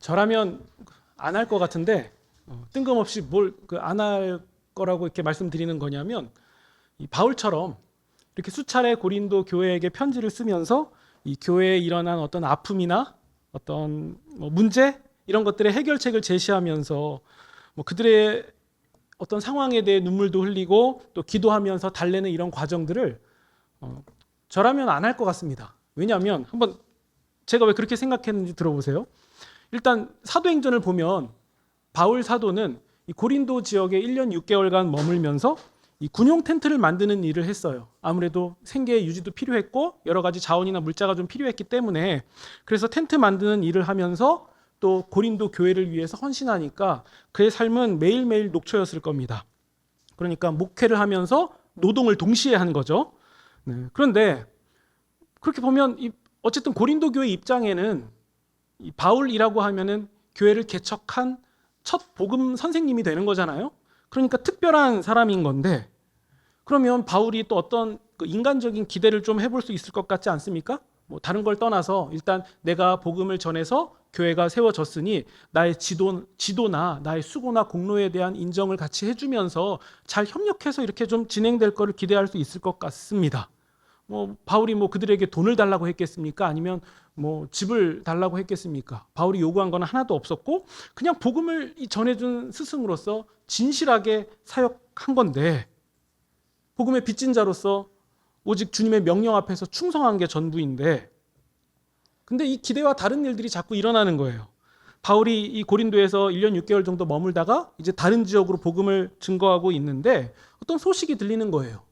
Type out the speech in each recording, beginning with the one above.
저라면 안 할 것 같은데 뜬금없이 뭘 안 할 거라고 이렇게 말씀드리는 거냐면 이 바울처럼 이렇게 수차례 고린도 교회에게 편지를 쓰면서 이 교회에 일어난 어떤 아픔이나 어떤 문제 이런 것들의 해결책을 제시하면서 그들의 어떤 상황에 대해 눈물도 흘리고 또 기도하면서 달래는 이런 과정들을 저라면 안 할 것 같습니다. 왜냐하면 한번 제가 왜 그렇게 생각했는지 들어보세요. 일단 사도행전을 보면 바울 사도는 이 고린도 지역에 1년 6개월간 머물면서 이 군용 텐트를 만드는 일을 했어요. 아무래도 생계 유지도 필요했고 여러 가지 자원이나 물자가 좀 필요했기 때문에 그래서 텐트 만드는 일을 하면서 또 고린도 교회를 위해서 헌신하니까 그의 삶은 매일매일 녹초였을 겁니다. 그러니까 목회를 하면서 노동을 동시에 한 거죠. 네. 그런데 그렇게 보면 어쨌든 고린도 교회 입장에는 이 바울이라고 하면은 교회를 개척한 첫 복음 선생님이 되는 거잖아요. 그러니까 특별한 사람인 건데 그러면 바울이 또 어떤 인간적인 기대를 좀 해볼 수 있을 것 같지 않습니까? 다른 걸 떠나서 일단 내가 복음을 전해서 교회가 세워졌으니 나의 지도나 나의 수고나 공로에 대한 인정을 같이 해주면서 잘 협력해서 이렇게 좀 진행될 거를 기대할 수 있을 것 같습니다. 바울이 그들에게 돈을 달라고 했겠습니까? 아니면 집을 달라고 했겠습니까? 바울이 요구한 건 하나도 없었고 그냥 복음을 전해준 스승으로서 진실하게 사역한 건데 복음의 빚진 자로서 오직 주님의 명령 앞에서 충성한 게 전부인데 근데 이 기대와 다른 일들이 자꾸 일어나는 거예요. 바울이 이 고린도에서 1년 6개월 정도 머물다가 이제 다른 지역으로 복음을 증거하고 있는데 어떤 소식이 들리는 거예요.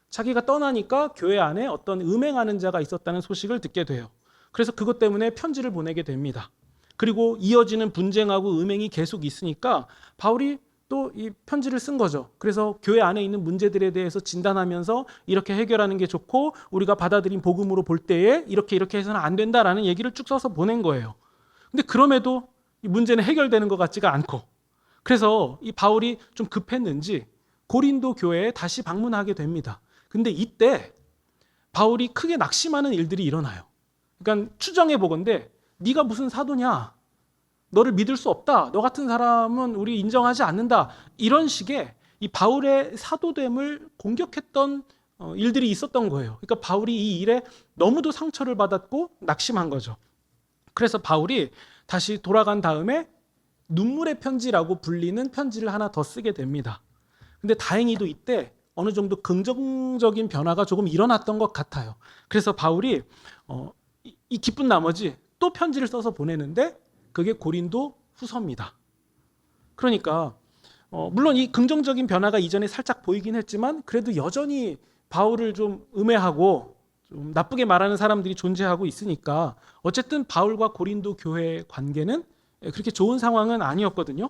자기가 떠나니까 교회 안에 어떤 음행하는 자가 있었다는 소식을 듣게 돼요. 그래서 그것 때문에 편지를 보내게 됩니다. 그리고 이어지는 분쟁하고 음행이 계속 있으니까 바울이 또 이 편지를 쓴 거죠. 그래서 교회 안에 있는 문제들에 대해서 진단하면서 이렇게 해결하는 게 좋고 우리가 받아들인 복음으로 볼 때에 이렇게 해서는 안 된다라는 얘기를 쭉 써서 보낸 거예요. 근데 그럼에도 이 문제는 해결되는 것 같지가 않고 그래서 이 바울이 좀 급했는지 고린도 교회에 다시 방문하게 됩니다. 근데 이때 바울이 크게 낙심하는 일들이 일어나요. 그러니까 추정해 보건대 네가 무슨 사도냐? 너를 믿을 수 없다. 너 같은 사람은 우리 인정하지 않는다. 이런 식의 이 바울의 사도됨을 공격했던 일들이 있었던 거예요. 그러니까 바울이 이 일에 너무도 상처를 받았고 낙심한 거죠. 그래서 바울이 다시 돌아간 다음에 눈물의 편지라고 불리는 편지를 하나 더 쓰게 됩니다. 근데 다행히도 이때 어느 정도 긍정적인 변화가 조금 일어났던 것 같아요. 그래서 바울이 이 기쁜 나머지 또 편지를 써서 보내는데 그게 고린도 후서입니다. 그러니까 물론 이 긍정적인 변화가 이전에 살짝 보이긴 했지만 그래도 여전히 바울을 좀 음해하고 좀 나쁘게 말하는 사람들이 존재하고 있으니까 어쨌든 바울과 고린도 교회의 관계는 그렇게 좋은 상황은 아니었거든요.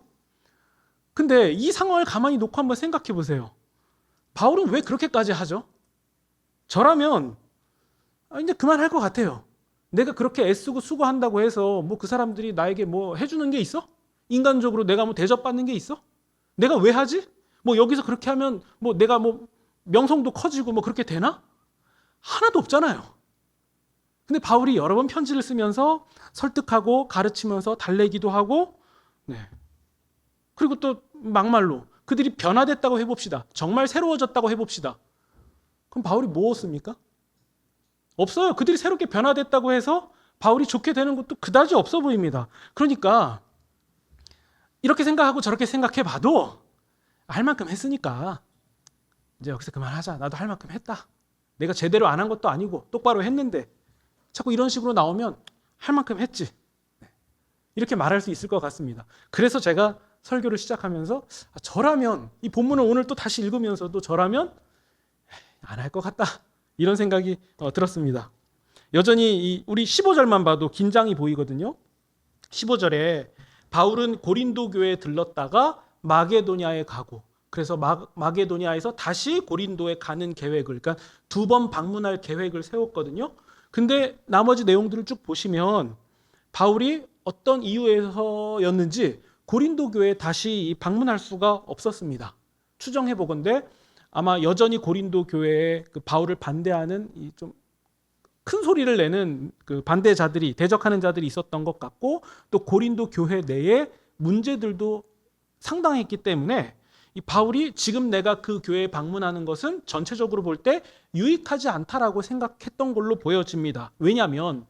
근데 이 상황을 가만히 놓고 한번 생각해 보세요. 바울은 왜 그렇게까지 하죠? 저라면 이제 그만할 것 같아요. 내가 그렇게 애쓰고 수고한다고 해서 그 사람들이 나에게 해주는 게 있어? 인간적으로 내가 대접받는 게 있어? 내가 왜 하지? 여기서 그렇게 하면 내가 명성도 커지고 그렇게 되나? 하나도 없잖아요. 근데 바울이 여러 번 편지를 쓰면서 설득하고 가르치면서 달래기도 하고 그리고 또 막말로 그들이 변화됐다고 해봅시다. 정말 새로워졌다고 해봅시다. 그럼 바울이 무엇입니까? 없어요. 그들이 새롭게 변화됐다고 해서 바울이 좋게 되는 것도 그다지 없어 보입니다. 그러니까 이렇게 생각하고 저렇게 생각해 봐도 할 만큼 했으니까 이제 여기서 그만하자. 나도 할 만큼 했다. 내가 제대로 안 한 것도 아니고 똑바로 했는데 자꾸 이런 식으로 나오면 할 만큼 했지. 이렇게 말할 수 있을 것 같습니다. 그래서 제가 설교를 시작하면서 저라면 이 본문을 오늘 또 다시 읽으면서도 저라면 안 할 것 같다. 이런 생각이 들었습니다. 여전히 우리 15절만 봐도 긴장이 보이거든요. 15절에 바울은 고린도 교회에 들렀다가 마게도냐에 가고 그래서 마게도냐에서 다시 고린도에 가는 계획을 그러니까 2번 방문할 계획을 세웠거든요. 근데 나머지 내용들을 쭉 보시면 바울이 어떤 이유에서였는지 고린도 교회에 다시 방문할 수가 없었습니다. 추정해 보건대 아마 여전히 고린도 교회에 바울을 반대하는 좀 큰 소리를 내는 그 반대자들이, 대적하는 자들이 있었던 것 같고, 또 고린도 교회 내에 문제들도 상당했기 때문에 이 바울이 지금 내가 그 교회에 방문하는 것은 전체적으로 볼 때 유익하지 않다라고 생각했던 걸로 보여집니다. 왜냐하면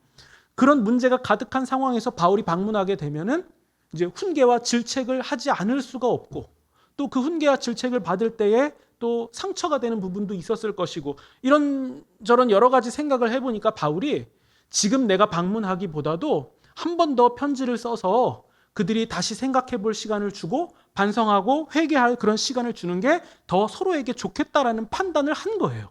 그런 문제가 가득한 상황에서 바울이 방문하게 되면은 이제 훈계와 질책을 하지 않을 수가 없고, 또 그 훈계와 질책을 받을 때에 또 상처가 되는 부분도 있었을 것이고, 이런저런 여러 가지 생각을 해보니까 바울이 지금 내가 방문하기보다도 한 번 더 편지를 써서 그들이 다시 생각해 볼 시간을 주고 반성하고 회개할 그런 시간을 주는 게 더 서로에게 좋겠다라는 판단을 한 거예요.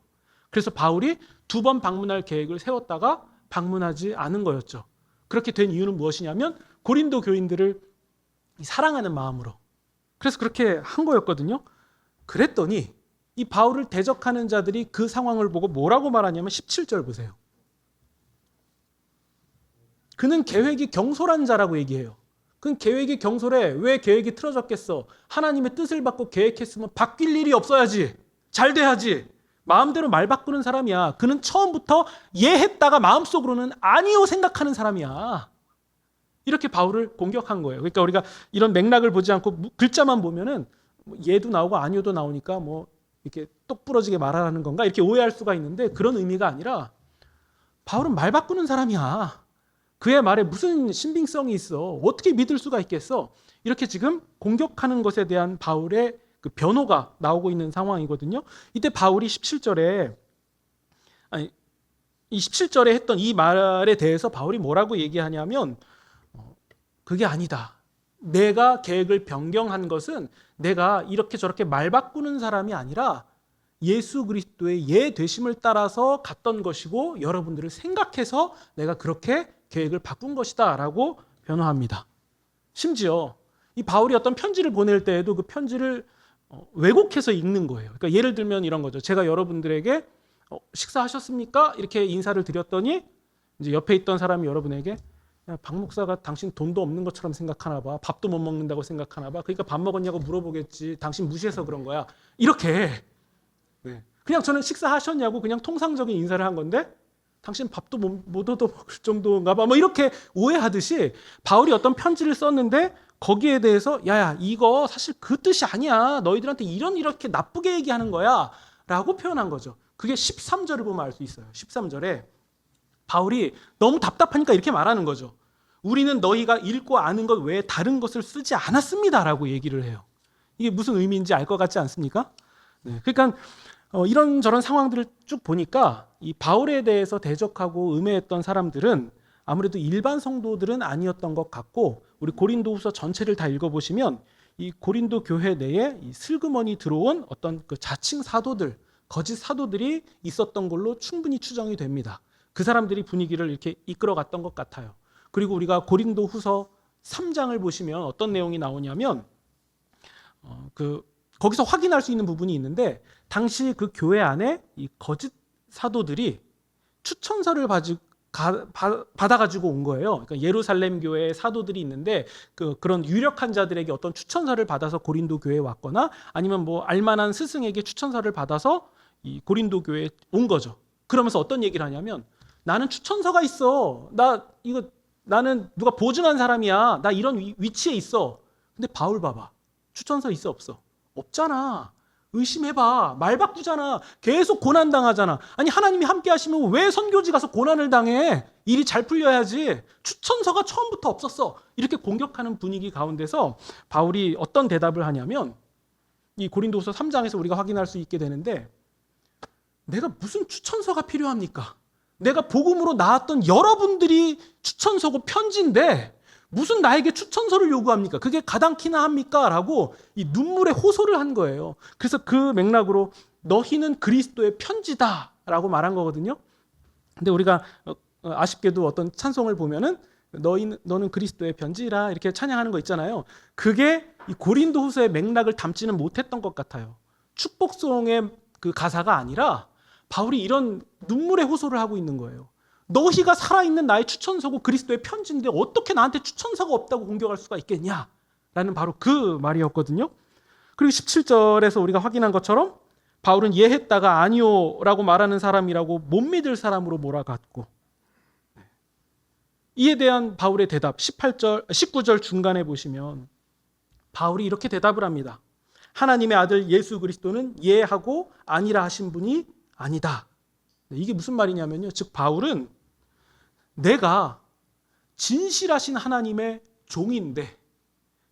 그래서 바울이 2번 방문할 계획을 세웠다가 방문하지 않은 거였죠. 그렇게 된 이유는 무엇이냐면 고린도 교인들을 사랑하는 마음으로, 그래서 그렇게 한 거였거든요. 그랬더니 이 바울을 대적하는 자들이 그 상황을 보고 뭐라고 말하냐면 17절 보세요. 그는 계획이 경솔한 자라고 얘기해요. 그는 계획이 경솔해. 왜 계획이 틀어졌겠어? 하나님의 뜻을 받고 계획했으면 바뀔 일이 없어야지. 잘 돼야지. 마음대로 말 바꾸는 사람이야. 그는 처음부터 예 했다가 마음속으로는 아니요 생각하는 사람이야. 이렇게 바울을 공격한 거예요. 그러니까 우리가 이런 맥락을 보지 않고 글자만 보면은 예도 나오고 아니요도 나오니까 뭐 이렇게 똑부러지게 말하는 건가 이렇게 오해할 수가 있는데, 그런 의미가 아니라 바울은 말 바꾸는 사람이야. 그의 말에 무슨 신빙성이 있어? 어떻게 믿을 수가 있겠어? 이렇게 지금 공격하는 것에 대한 바울의 그 변호가 나오고 있는 상황이거든요. 이때 바울이 17절에 이 17절에 했던 이 말에 대해서 바울이 뭐라고 얘기하냐면 그게 아니다. 내가 계획을 변경한 것은 내가 이렇게 저렇게 말 바꾸는 사람이 아니라 예수 그리스도의 예 되심을 따라서 갔던 것이고 여러분들을 생각해서 내가 그렇게 계획을 바꾼 것이다 라고 변호합니다. 심지어 이 바울이 어떤 편지를 보낼 때에도 그 편지를 왜곡해서 읽는 거예요. 그러니까 예를 들면 이런 거죠. 제가 여러분들에게 식사하셨습니까? 이렇게 인사를 드렸더니 이제 옆에 있던 사람이 여러분에게 야, 박 목사가 당신 돈도 없는 것처럼 생각하나 봐. 밥도 못 먹는다고 생각하나 봐. 그러니까 밥 먹었냐고 물어보겠지. 당신 무시해서 그런 거야. 이렇게 그냥 저는 식사하셨냐고 그냥 통상적인 인사를 한 건데 당신 밥도 못 얻어먹을 정도인가 봐. 뭐 이렇게 오해하듯이 바울이 어떤 편지를 썼는데 거기에 대해서 야야 이거 사실 그 뜻이 아니야. 너희들한테 이렇게 나쁘게 얘기하는 거야 라고 표현한 거죠. 그게 13절을 보면 알 수 있어요. 13절에 바울이 너무 답답하니까 이렇게 말하는 거죠. 우리는 너희가 읽고 아는 것 외에 다른 것을 쓰지 않았습니다 라고 얘기를 해요. 이게 무슨 의미인지 알 것 같지 않습니까? 네, 그러니까 이런저런 상황들을 쭉 보니까 이 바울에 대해서 대적하고 음해했던 사람들은 아무래도 일반 성도들은 아니었던 것 같고, 우리 고린도후서 전체를 다 읽어보시면 이 고린도 교회 내에 이 슬그머니 들어온 어떤 그 자칭 사도들, 거짓 사도들이 있었던 걸로 충분히 추정이 됩니다. 그 사람들이 분위기를 이렇게 이끌어갔던 것 같아요. 그리고 우리가 고린도후서 3장을 보시면 어떤 내용이 나오냐면 거기서 확인할 수 있는 부분이 있는데, 당시 그 교회 안에 이 거짓 사도들이 추천서를 받아가지고 온 거예요. 그러니까 예루살렘 교회에 사도들이 있는데 그런 유력한 자들에게 어떤 추천서를 받아서 고린도 교회에 왔거나 아니면 뭐 알만한 스승에게 추천서를 받아서 이 고린도 교회에 온 거죠. 그러면서 어떤 얘기를 하냐면 나는 추천서가 있어. 나는 누가 보증한 사람이야. 나 이런 위치에 있어. 근데 바울 봐봐. 추천서 있어 없어? 없잖아. 의심해봐. 말 바꾸잖아. 계속 고난당하잖아. 아니 하나님이 함께 하시면 왜 선교지 가서 고난을 당해? 일이 잘 풀려야지. 추천서가 처음부터 없었어. 이렇게 공격하는 분위기 가운데서 바울이 어떤 대답을 하냐면 이 고린도후서 3장에서 우리가 확인할 수 있게 되는데, 내가 무슨 추천서가 필요합니까? 내가 복음으로 나왔던 여러분들이 추천서고 편지인데 무슨 나에게 추천서를 요구합니까? 그게 가당키나 합니까? 라고 이 눈물의 호소를 한 거예요. 그래서 그 맥락으로 너희는 그리스도의 편지다 라고 말한 거거든요. 근데 우리가 아쉽게도 어떤 찬송을 보면은 너는 그리스도의 편지라 이렇게 찬양하는 거 있잖아요. 그게 이 고린도후서의 맥락을 담지는 못했던 것 같아요. 축복송의 그 가사가 아니라 바울이 이런 눈물의 호소를 하고 있는 거예요. 너희가 살아있는 나의 추천서고 그리스도의 편지인데 어떻게 나한테 추천서가 없다고 공격할 수가 있겠냐? 라는 바로 그 말이었거든요. 그리고 17절에서 우리가 확인한 것처럼 바울은 예 했다가 아니요 라고 말하는 사람이라고 못 믿을 사람으로 몰아갔고, 이에 대한 바울의 대답 19절 중간에 보시면 바울이 이렇게 대답을 합니다. 하나님의 아들 예수 그리스도는 예하고 아니라 하신 분이 아니다. 이게 무슨 말이냐면요. 즉 바울은 내가 진실하신 하나님의 종인데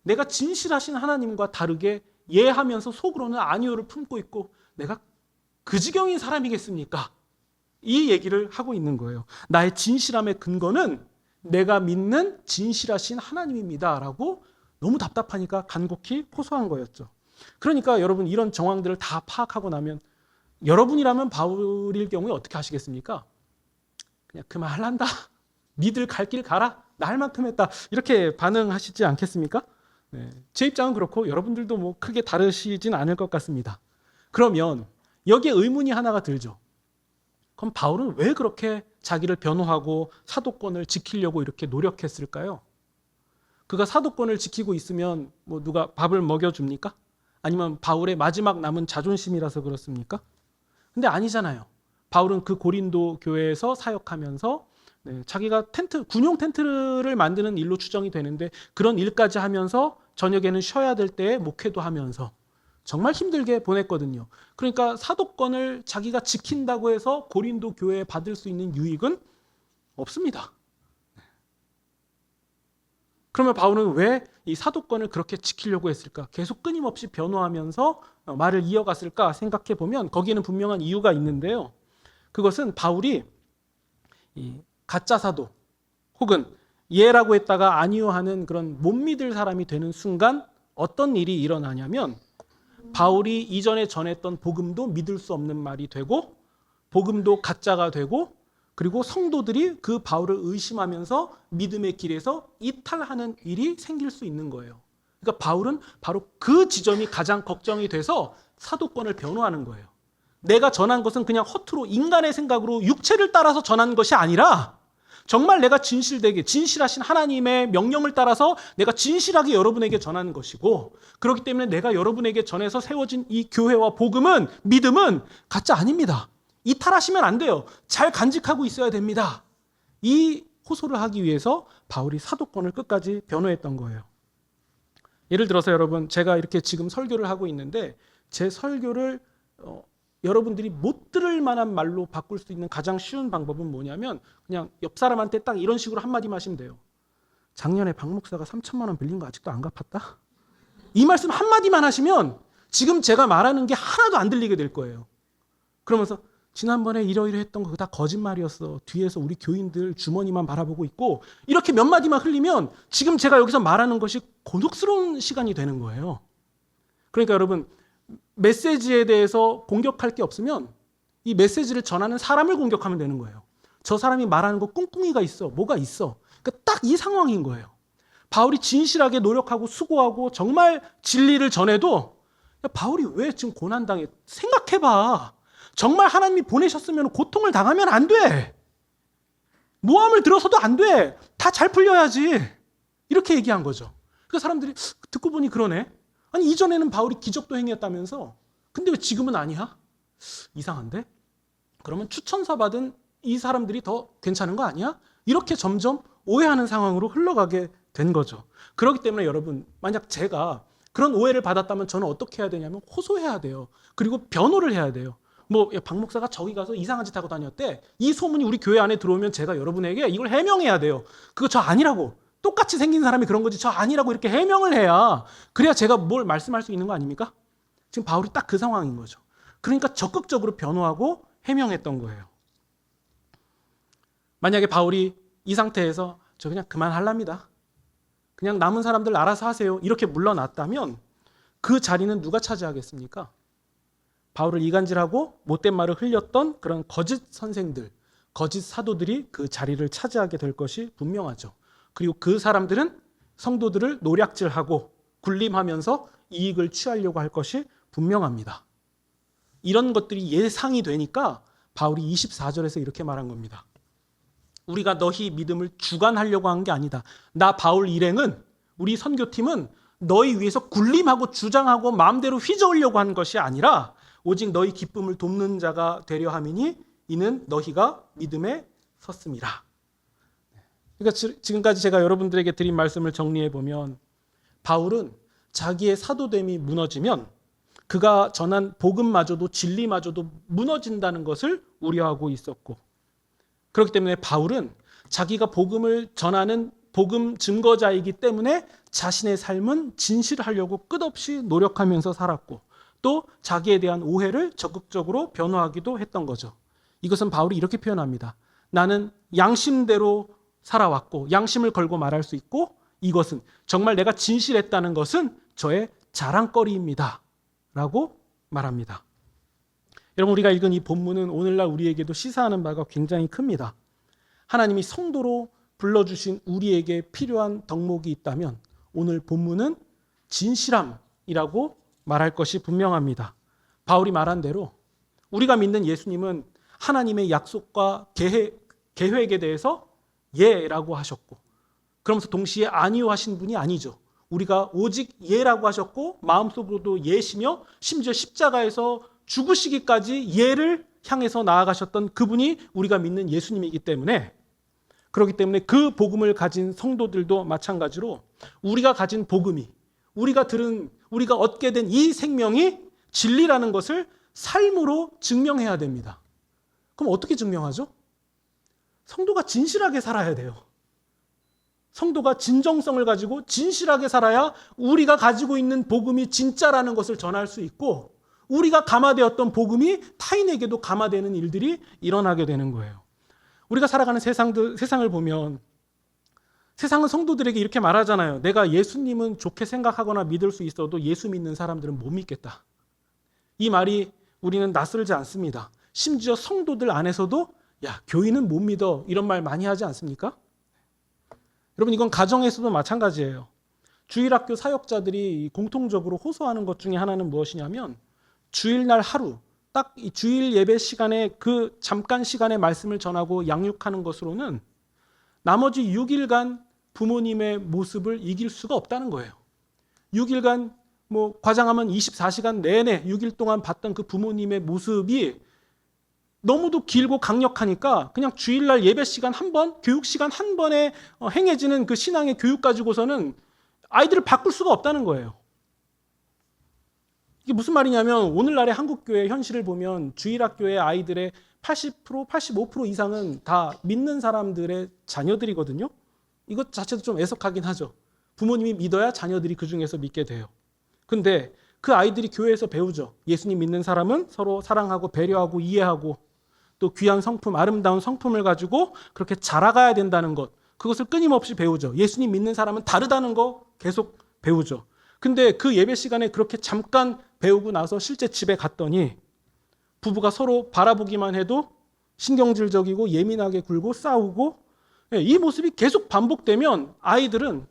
내가 진실하신 하나님과 다르게 예하면서 속으로는 아니오를 품고 있고 내가 그 지경인 사람이겠습니까? 이 얘기를 하고 있는 거예요. 나의 진실함의 근거는 내가 믿는 진실하신 하나님입니다 라고 너무 답답하니까 간곡히 호소한 거였죠. 그러니까 여러분 이런 정황들을 다 파악하고 나면 여러분이라면 바울일 경우에 어떻게 하시겠습니까? 그냥 그만할란다. 니들 갈 길 가라. 나 할 만큼 했다. 이렇게 반응하시지 않겠습니까? 네. 제 입장은 그렇고 여러분들도 뭐 크게 다르시진 않을 것 같습니다. 그러면 여기에 의문이 하나가 들죠. 그럼 바울은 왜 그렇게 자기를 변호하고 사도권을 지키려고 이렇게 노력했을까요? 그가 사도권을 지키고 있으면 뭐 누가 밥을 먹여줍니까? 아니면 바울의 마지막 남은 자존심이라서 그렇습니까? 근데 아니잖아요. 바울은 그 고린도 교회에서 사역하면서 자기가 군용 텐트를 만드는 일로 추정이 되는데 그런 일까지 하면서 저녁에는 쉬어야 될 때에 목회도 하면서 정말 힘들게 보냈거든요. 그러니까 사도권을 자기가 지킨다고 해서 고린도 교회에 받을 수 있는 유익은 없습니다. 그러면 바울은 왜 이 사도권을 그렇게 지키려고 했을까? 계속 끊임없이 변호하면서 말을 이어갔을까 생각해 보면 거기에는 분명한 이유가 있는데요. 그것은 바울이 이 가짜 사도 혹은 예라고 했다가 아니요 하는 그런 못 믿을 사람이 되는 순간 어떤 일이 일어나냐면 바울이 이전에 전했던 복음도 믿을 수 없는 말이 되고 복음도 가짜가 되고 그리고 성도들이 그 바울을 의심하면서 믿음의 길에서 이탈하는 일이 생길 수 있는 거예요. 그러니까 바울은 바로 그 지점이 가장 걱정이 돼서 사도권을 변호하는 거예요. 내가 전한 것은 그냥 허투루 인간의 생각으로 육체를 따라서 전한 것이 아니라 정말 내가 진실되게 진실하신 하나님의 명령을 따라서 내가 진실하게 여러분에게 전하는 것이고 그렇기 때문에 내가 여러분에게 전해서 세워진 이 교회와 복음은 믿음은 가짜 아닙니다. 이탈하시면 안 돼요. 잘 간직하고 있어야 됩니다. 이 호소를 하기 위해서 바울이 사도권을 끝까지 변호했던 거예요. 예를 들어서 여러분 제가 이렇게 지금 설교를 하고 있는데 제 설교를 여러분들이 못 들을 만한 말로 바꿀 수 있는 가장 쉬운 방법은 뭐냐면 그냥 옆 사람한테 딱 이런 식으로 한마디만 하시면 돼요. 작년에 박 목사가 3천만 원 빌린 거 아직도 안 갚았다? 이 말씀 한마디만 하시면 지금 제가 말하는 게 하나도 안 들리게 될 거예요. 그러면서 지난번에 이러이러했던 거 다 거짓말이었어. 뒤에서 우리 교인들 주머니만 바라보고 있고 이렇게 몇 마디만 흘리면 지금 제가 여기서 말하는 것이 곤혹스러운 시간이 되는 거예요. 그러니까 여러분 메시지에 대해서 공격할 게 없으면 이 메시지를 전하는 사람을 공격하면 되는 거예요. 저 사람이 말하는 거 꿍꿍이가 있어. 뭐가 있어. 그러니까 딱 이 상황인 거예요. 바울이 진실하게 노력하고 수고하고 정말 진리를 전해도 야, 바울이 왜 지금 고난당해? 생각해봐. 정말 하나님이 보내셨으면 고통을 당하면 안 돼. 모함을 들어서도 안 돼. 다 잘 풀려야지. 이렇게 얘기한 거죠. 그러니까 사람들이 듣고 보니 그러네. 아니 이전에는 바울이 기적도 행했다면서 근데 왜 지금은 아니야? 이상한데? 그러면 추천사 받은 이 사람들이 더 괜찮은 거 아니야? 이렇게 점점 오해하는 상황으로 흘러가게 된 거죠. 그렇기 때문에 여러분 만약 제가 그런 오해를 받았다면 저는 어떻게 해야 되냐면 호소해야 돼요. 그리고 변호를 해야 돼요. 뭐 박 목사가 저기 가서 이상한 짓 하고 다녔대. 이 소문이 우리 교회 안에 들어오면 제가 여러분에게 이걸 해명해야 돼요. 그거 저 아니라고. 똑같이 생긴 사람이 그런 거지 저 아니라고 이렇게 해명을 해야 그래야 제가 뭘 말씀할 수 있는 거 아닙니까? 지금 바울이 딱 그 상황인 거죠. 그러니까 적극적으로 변호하고 해명했던 거예요. 만약에 바울이 이 상태에서 저 그냥 그만할랍니다. 그냥 남은 사람들 알아서 하세요. 이렇게 물러났다면 그 자리는 누가 차지하겠습니까? 바울을 이간질하고 못된 말을 흘렸던 그런 거짓 선생들, 거짓 사도들이 그 자리를 차지하게 될 것이 분명하죠. 그리고 그 사람들은 성도들을 노략질하고 군림하면서 이익을 취하려고 할 것이 분명합니다. 이런 것들이 예상이 되니까 바울이 24절에서 이렇게 말한 겁니다. 우리가 너희 믿음을 주관하려고 한 게 아니다. 나 바울 일행은 우리 선교팀은 너희 위해서 군림하고 주장하고 마음대로 휘저으려고 한 것이 아니라 오직 너희 기쁨을 돕는 자가 되려 함이니 이는 너희가 믿음에 섰음이라. 그러니까 지금까지 제가 여러분들에게 드린 말씀을 정리해 보면 바울은 자기의 사도됨이 무너지면 그가 전한 복음마저도 진리마저도 무너진다는 것을 우려하고 있었고, 그렇기 때문에 바울은 자기가 복음을 전하는 복음 증거자이기 때문에 자신의 삶은 진실하려고 끝없이 노력하면서 살았고, 또 자기에 대한 오해를 적극적으로 변호하기도 했던 거죠. 이것은 바울이 이렇게 표현합니다. 나는 양심대로 살아왔고 양심을 걸고 말할 수 있고, 이것은 정말 내가 진실했다는 것은 저의 자랑거리입니다 라고 말합니다. 여러분, 우리가 읽은 이 본문은 오늘날 우리에게도 시사하는 바가 굉장히 큽니다. 하나님이 성도로 불러주신 우리에게 필요한 덕목이 있다면 오늘 본문은 진실함이라고 말할 것이 분명합니다. 바울이 말한 대로 우리가 믿는 예수님은 하나님의 약속과 계획에 대해서 예라고 하셨고, 그러면서 동시에 아니요 하신 분이 아니죠. 우리가 오직 예라고 하셨고 마음속으로도 예시며 심지어 십자가에서 죽으시기까지 예를 향해서 나아가셨던 그분이 우리가 믿는 예수님이기 때문에, 그렇기 때문에 그 복음을 가진 성도들도 마찬가지로 우리가 가진 복음이, 우리가 얻게 된 이 생명이 진리라는 것을 삶으로 증명해야 됩니다. 그럼 어떻게 증명하죠? 성도가 진실하게 살아야 돼요. 성도가 진정성을 가지고 진실하게 살아야 우리가 가지고 있는 복음이 진짜라는 것을 전할 수 있고, 우리가 감화되었던 복음이 타인에게도 감화되는 일들이 일어나게 되는 거예요. 우리가 살아가는 세상을 보면 세상은 성도들에게 이렇게 말하잖아요. 내가 예수님은 좋게 생각하거나 믿을 수 있어도 예수 믿는 사람들은 못 믿겠다. 이 말이 우리는 낯설지 않습니다. 심지어 성도들 안에서도 야, 교인은 못 믿어, 이런 말 많이 하지 않습니까? 여러분, 이건 가정에서도 마찬가지예요. 주일학교 사역자들이 공통적으로 호소하는 것 중에 하나는 무엇이냐면, 주일날 하루 딱 이 주일 예배 시간에 그 잠깐 시간에 말씀을 전하고 양육하는 것으로는 나머지 6일간 부모님의 모습을 이길 수가 없다는 거예요. 6일간 과장하면 24시간 내내 6일 동안 봤던 그 부모님의 모습이 너무도 길고 강력하니까 그냥 주일날 예배 시간 한 번, 교육 시간 한 번에 행해지는 그 신앙의 교육 가지고서는 아이들을 바꿀 수가 없다는 거예요. 이게 무슨 말이냐면, 오늘날의 한국교회 현실을 보면 주일학교의 아이들의 80%, 85% 이상은 다 믿는 사람들의 자녀들이거든요. 이것 자체도 좀 애석하긴 하죠. 부모님이 믿어야 자녀들이 그 중에서 믿게 돼요. 근데 그 아이들이 교회에서 배우죠. 예수님 믿는 사람은 서로 사랑하고 배려하고 이해하고 또 귀한 성품, 아름다운 성품을 가지고 그렇게 자라가야 된다는 것, 그것을 끊임없이 배우죠. 예수님 믿는 사람은 다르다는 거 계속 배우죠. 근데 그 예배 시간에 그렇게 잠깐 배우고 나서 실제 집에 갔더니 부부가 서로 바라보기만 해도 신경질적이고 예민하게 굴고 싸우고, 이 모습이 계속 반복되면 아이들은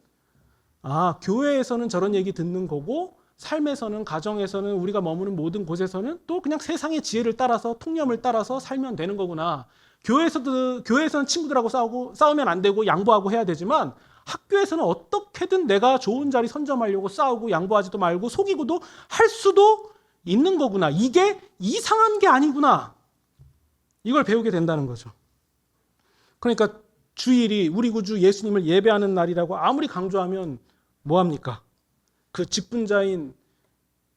교회에서는 저런 얘기 듣는 거고 삶에서는, 가정에서는, 우리가 머무는 모든 곳에서는 또 그냥 세상의 지혜를 따라서, 통념을 따라서 살면 되는 거구나. 교회에서는 친구들하고 싸우면 안 되고 양보하고 해야 되지만 학교에서는 어떻게든 내가 좋은 자리 선점하려고 싸우고 양보하지도 말고 속이고도 할 수도 있는 거구나. 이게 이상한 게 아니구나. 이걸 배우게 된다는 거죠. 그러니까 주일이 우리 구주 예수님을 예배하는 날이라고 아무리 강조하면 뭐합니까? 그 직분자인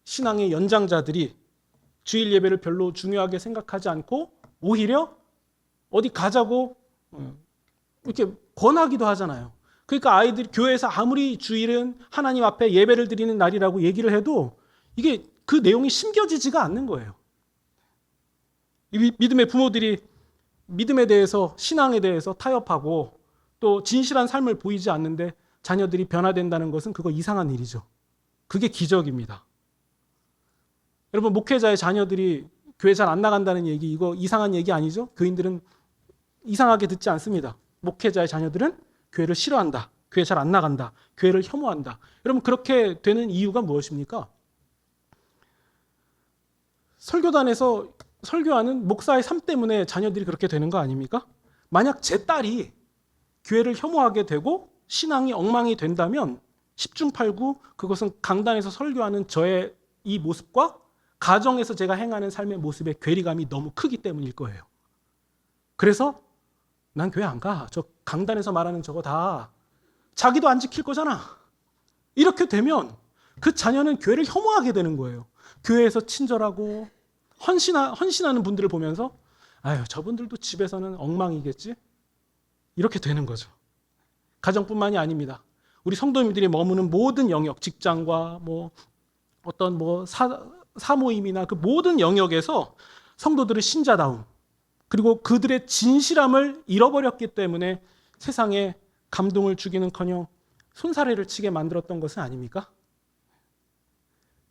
신앙의 연장자들이 주일 예배를 별로 중요하게 생각하지 않고 오히려 어디 가자고 이렇게 권하기도 하잖아요. 그러니까 아이들이 교회에서 아무리 주일은 하나님 앞에 예배를 드리는 날이라고 얘기를 해도 이게 그 내용이 심겨지지가 않는 거예요. 믿음의 부모들이 믿음에 대해서, 신앙에 대해서 타협하고 또 진실한 삶을 보이지 않는데 자녀들이 변화된다는 것은 그거 이상한 일이죠. 그게 기적입니다. 여러분, 목회자의 자녀들이 교회 잘 안 나간다는 얘기, 이거 이상한 얘기 아니죠? 교인들은 이상하게 듣지 않습니다. 목회자의 자녀들은 교회를 싫어한다, 교회 잘 안 나간다, 교회를 혐오한다. 여러분, 그렇게 되는 이유가 무엇입니까? 설교단에서 설교하는 목사의 삶 때문에 자녀들이 그렇게 되는 거 아닙니까? 만약 제 딸이 교회를 혐오하게 되고 신앙이 엉망이 된다면 10중 8구 그것은 강단에서 설교하는 저의 이 모습과 가정에서 제가 행하는 삶의 모습의 괴리감이 너무 크기 때문일 거예요. 그래서 난 교회 안 가. 저 강단에서 말하는 저거 다 자기도 안 지킬 거잖아. 이렇게 되면 그 자녀는 교회를 혐오하게 되는 거예요. 교회에서 친절하고 헌신하는 분들을 보면서 아유, 저분들도 집에서는 엉망이겠지? 이렇게 되는 거죠. 가정뿐만이 아닙니다. 우리 성도님들이 머무는 모든 영역, 직장과 어떤 사모임이나 그 모든 영역에서 성도들의 신자다움, 그리고 그들의 진실함을 잃어버렸기 때문에 세상에 감동을 주기는커녕 손사래를 치게 만들었던 것은 아닙니까?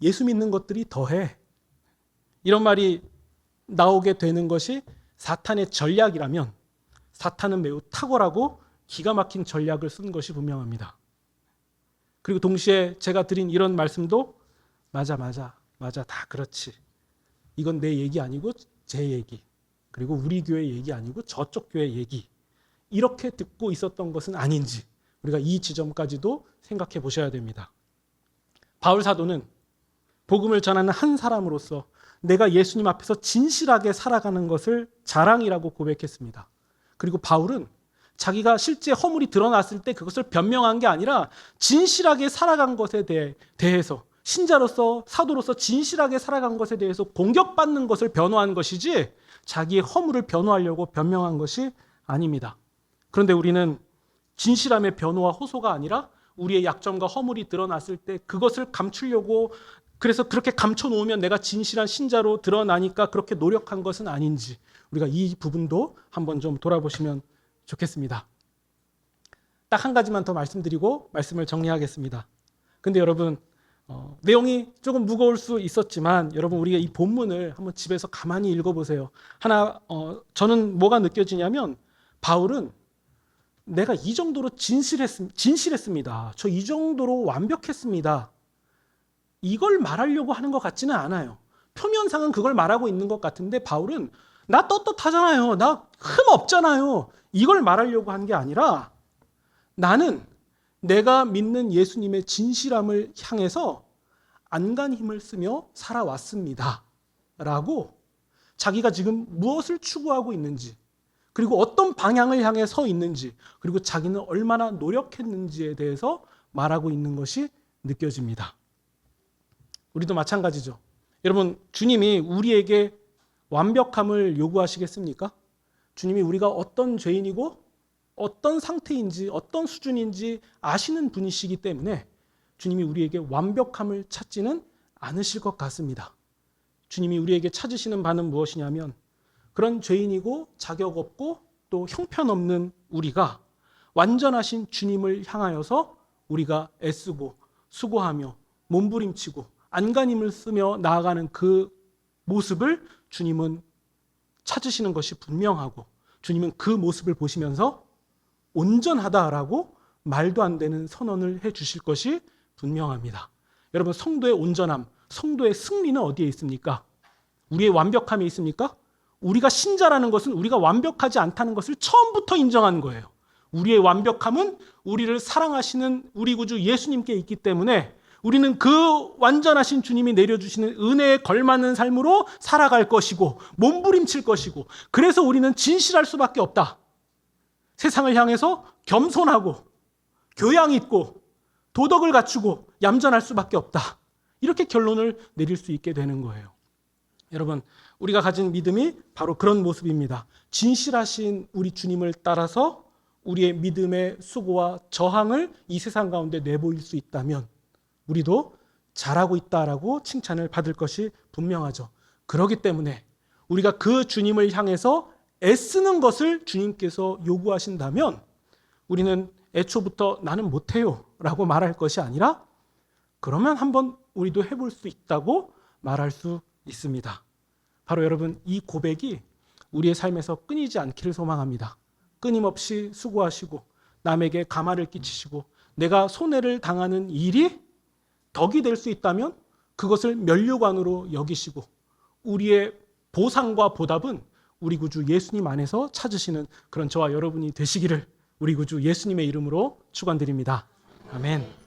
예수 믿는 것들이 더해. 이런 말이 나오게 되는 것이 사탄의 전략이라면 사탄은 매우 탁월하고 기가 막힌 전략을 쓴 것이 분명합니다. 그리고 동시에 제가 드린 이런 말씀도 맞아 다 그렇지. 이건 내 얘기 아니고 제 얘기, 그리고 우리 교회 얘기 아니고 저쪽 교회 얘기, 이렇게 듣고 있었던 것은 아닌지 우리가 이 지점까지도 생각해 보셔야 됩니다. 바울 사도는 복음을 전하는 한 사람으로서 내가 예수님 앞에서 진실하게 살아가는 것을 자랑이라고 고백했습니다. 그리고 바울은 자기가 실제 허물이 드러났을 때 그것을 변명한 게 아니라 진실하게 살아간 것에 대해서 신자로서 사도로서 진실하게 살아간 것에 대해서 공격받는 것을 변호한 것이지 자기의 허물을 변호하려고 변명한 것이 아닙니다. 그런데 우리는 진실함의 변호와 호소가 아니라 우리의 약점과 허물이 드러났을 때 그것을 감추려고, 그래서 그렇게 감춰놓으면 내가 진실한 신자로 드러나니까 그렇게 노력한 것은 아닌지 우리가 이 부분도 한번 좀 돌아보시면 좋겠습니다. 딱 한 가지만 더 말씀드리고 말씀을 정리하겠습니다. 근데 여러분, 내용이 조금 무거울 수 있었지만 여러분, 우리가 이 본문을 한번 집에서 가만히 읽어보세요. 저는 뭐가 느껴지냐면 바울은 내가 이 정도로 진실했습니다. 저 이 정도로 완벽했습니다. 이걸 말하려고 하는 것 같지는 않아요. 표면상은 그걸 말하고 있는 것 같은데 바울은 나 떳떳하잖아요. 나 흠 없잖아요. 이걸 말하려고 한 게 아니라 나는 내가 믿는 예수님의 진실함을 향해서 안간 힘을 쓰며 살아왔습니다. 라고 자기가 지금 무엇을 추구하고 있는지, 그리고 어떤 방향을 향해 서 있는지, 그리고 자기는 얼마나 노력했는지에 대해서 말하고 있는 것이 느껴집니다. 우리도 마찬가지죠. 여러분, 주님이 우리에게 완벽함을 요구하시겠습니까? 주님이 우리가 어떤 죄인이고 어떤 상태인지 어떤 수준인지 아시는 분이시기 때문에 주님이 우리에게 완벽함을 찾지는 않으실 것 같습니다. 주님이 우리에게 찾으시는 바는 무엇이냐면 그런 죄인이고 자격 없고 또 형편없는 우리가 완전하신 주님을 향하여서 우리가 애쓰고 수고하며 몸부림치고 안간힘을 쓰며 나아가는 그 모습을 주님은 찾으시는 것이 분명하고, 주님은 그 모습을 보시면서 온전하다라고 말도 안 되는 선언을 해 주실 것이 분명합니다. 여러분, 성도의 온전함, 성도의 승리는 어디에 있습니까? 우리의 완벽함에 있습니까? 우리가 신자라는 것은 우리가 완벽하지 않다는 것을 처음부터 인정한 거예요. 우리의 완벽함은 우리를 사랑하시는 우리 구주 예수님께 있기 때문에 우리는 그 완전하신 주님이 내려주시는 은혜에 걸맞는 삶으로 살아갈 것이고 몸부림칠 것이고, 그래서 우리는 진실할 수밖에 없다. 세상을 향해서 겸손하고 교양 있고 도덕을 갖추고 얌전할 수밖에 없다. 이렇게 결론을 내릴 수 있게 되는 거예요. 여러분, 우리가 가진 믿음이 바로 그런 모습입니다. 진실하신 우리 주님을 따라서 우리의 믿음의 수고와 저항을 이 세상 가운데 내보일 수 있다면 우리도 잘하고 있다라고 칭찬을 받을 것이 분명하죠. 그렇기 때문에 우리가 그 주님을 향해서 애쓰는 것을 주님께서 요구하신다면 우리는 애초부터 나는 못해요 라고 말할 것이 아니라 그러면 한번 우리도 해볼 수 있다고 말할 수 있습니다. 바로 여러분, 이 고백이 우리의 삶에서 끊이지 않기를 소망합니다. 끊임없이 수고하시고 남에게 가마를 끼치시고 내가 손해를 당하는 일이 덕이 될 수 있다면 그것을 면류관으로 여기시고 우리의 보상과 보답은 우리 구주 예수님 안에서 찾으시는 그런 저와 여러분이 되시기를 우리 구주 예수님의 이름으로 축원드립니다. 아멘.